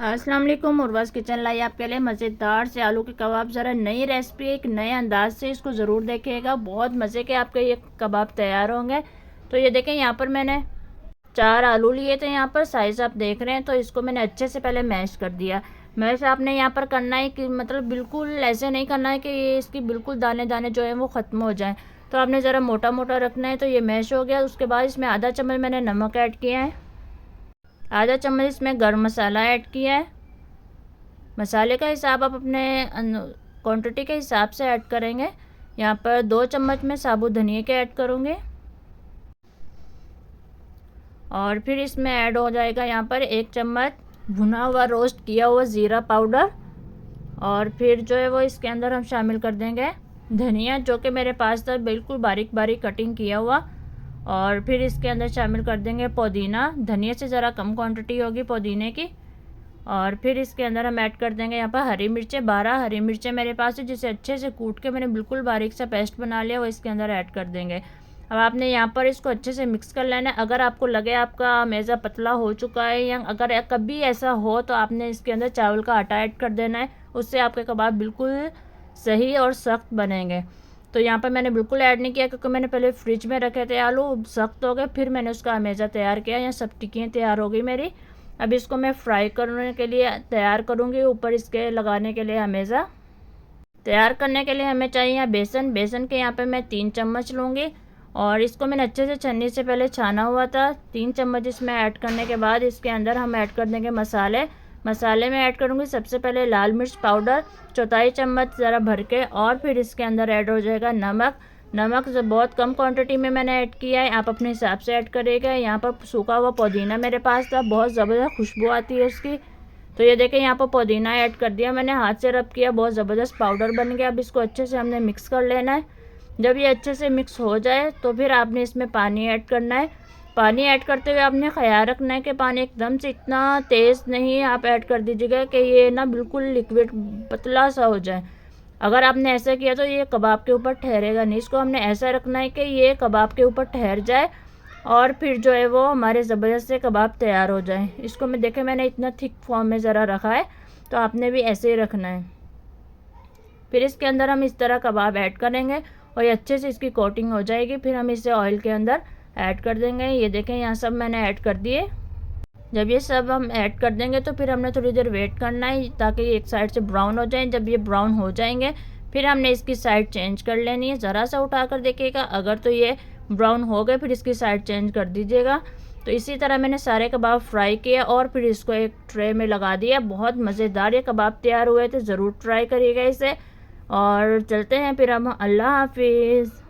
अस्सलाम वालेकुम। उर्वास किचन लाई आपके लिए मज़ेदार से आलू के कबाब। ज़रा नई रेसिपी, एक नए अंदाज से इसको ज़रूर देखिएगा। बहुत मज़े के आपके ये कबाब तैयार होंगे। तो ये देखें, यहाँ पर मैंने 4 आलू लिए थे। यहाँ पर साइज़ आप देख रहे हैं। तो इसको मैंने अच्छे से पहले मैश कर दिया। मैश आपने यहाँ पर करना है कि मतलब बिल्कुल ऐसे नहीं करना है कि ये इसकी बिल्कुल दाने दाने जो हैं वो ख़त्म हो जाएँ। तो आपने ज़रा मोटा मोटा रखना है। तो ये मैश हो गया। उसके बाद इसमें आधा चम्मच मैंने नमक ऐड किया है, आधा चम्मच इसमें गर्म मसाला ऐड किया है। मसाले का हिसाब आप अपने क्वांटिटी के हिसाब से ऐड करेंगे। यहाँ पर 2 चम्मच मैं साबुत धनिया के ऐड करूँगी और फिर इसमें ऐड हो जाएगा यहाँ पर 1 चम्मच भुना हुआ रोस्ट किया हुआ ज़ीरा पाउडर। और फिर जो है वो इसके अंदर हम शामिल कर देंगे धनिया, जो कि मेरे पास था बिल्कुल बारीक बारीक कटिंग किया हुआ। और फिर इसके अंदर शामिल कर देंगे पुदीना। धनिया से ज़रा कम क्वांटिटी होगी पुदीने की। और फिर इसके अंदर हम ऐड कर देंगे यहाँ पर हरी मिर्चें। 12 हरी मिर्चें मेरे पास है, जिसे अच्छे से कूट के मैंने बिल्कुल बारीक सा पेस्ट बना लिया, वो इसके अंदर ऐड कर देंगे। अब आपने यहाँ पर इसको अच्छे से मिक्स कर लेना है। अगर आपको लगे आपका मैदा पतला हो चुका है या अगर कभी ऐसा हो तो आपने इसके अंदर चावल का आटा ऐड कर देना है। उससे आपके कबाब बिल्कुल सही और सख्त बनेंगे। तो यहाँ पर मैंने बिल्कुल ऐड नहीं किया क्योंकि मैंने पहले फ्रिज में रखे थे आलू, सख्त हो गए, फिर मैंने उसका मैदा तैयार किया। यहाँ सब टिक्कियाँ तैयार हो गई मेरी। अब इसको मैं फ्राई करने के लिए तैयार करूँगी। ऊपर इसके लगाने के लिए हमेशा तैयार करने के लिए हमें चाहिए यहाँ बेसन के यहाँ पे मैं 3 चम्मच लूँगी। और इसको मैंने अच्छे से छन्नी से पहले छाना हुआ था। 3 चम्मच इसमें ऐड करने के बाद इसके अंदर हम ऐड कर देंगे मसाले में ऐड करूँगी सबसे पहले लाल मिर्च पाउडर 1/4 चम्मच ज़रा भर के। और फिर इसके अंदर ऐड हो जाएगा नमक जो बहुत कम क्वांटिटी में मैंने ऐड किया है, आप अपने हिसाब से ऐड करिएगा। यहाँ पर सूखा हुआ पुदीना मेरे पास था, बहुत ज़बरदस्त खुशबू आती है उसकी। तो ये देखें, यहाँ पर पुदीना ऐड कर दिया मैंने, हाथ से रब किया, बहुत ज़बरदस्त पाउडर बन गया। अब इसको अच्छे से हमने मिक्स कर लेना है। जब ये अच्छे से मिक्स हो जाए तो फिर आपने इसमें पानी ऐड करना है। पानी ऐड करते हुए आपने ख्याल रखना है कि पानी एकदम से इतना तेज़ नहीं आप ऐड कर दीजिएगा कि ये ना बिल्कुल लिक्विड पतला सा हो जाए। अगर आपने ऐसा किया तो ये कबाब के ऊपर ठहरेगा नहीं। इसको हमने ऐसा रखना है कि ये कबाब के ऊपर ठहर जाए और फिर जो है वो हमारे ज़बरदस्त से कबाब तैयार हो जाए। इसको मैं देखें, मैंने इतना थिक फॉर्म में ज़रा रखा है, तो आपने भी ऐसे ही रखना है। फिर इसके अंदर हम इस तरह कबाब ऐड करेंगे और ये अच्छे से इसकी कोटिंग हो जाएगी। फिर हम इसे ऑयल के अंदर ऐड कर देंगे। ये देखें, यहाँ सब मैंने ऐड कर दिए। जब ये सब हम ऐड कर देंगे तो फिर हमने थोड़ी देर वेट करना है ताकि एक साइड से ब्राउन हो जाए। जब ये ब्राउन हो जाएंगे फिर हमने इसकी साइड चेंज कर लेनी है। ज़रा सा उठा कर देखिएगा, अगर तो ये ब्राउन हो गए फिर इसकी साइड चेंज कर दीजिएगा। तो इसी तरह मैंने सारे कबाब फ्राई किए और फिर इसको एक ट्रे में लगा दिया। बहुत मज़ेदार ये कबाब तैयार हुए थे, ज़रूर ट्राई करिएगा इसे। और चलते हैं फिर हम। अल्लाह हाफिज़।